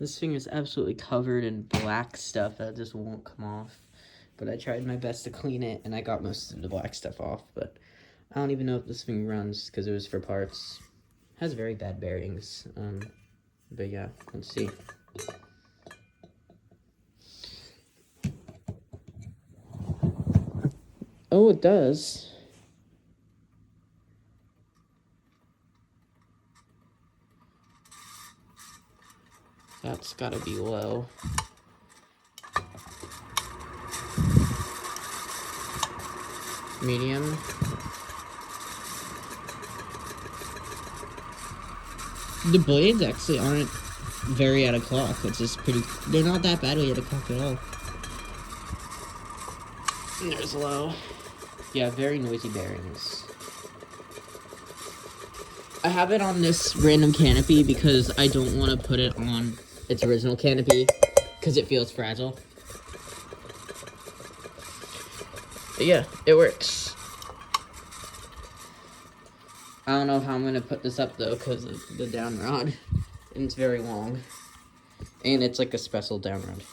This thing is absolutely covered in black stuff that just won't come off. But I tried my best to clean it, and I got most of the black stuff off. But I don't even know if this thing runs, because it was for parts. It has very bad bearings. But yeah, let's see. Oh, it does. That's gotta be low. Medium. The blades actually aren't very out of clock. It's just pretty... They're not that badly out of clock at all. And there's low. Yeah, very noisy bearings. I have it on this random canopy because I don't want to put it on its original canopy because it feels fragile. But yeah, it works. I don't know how I'm going to put this up though because of the down rod. And it's very long. And it's like a special down rod.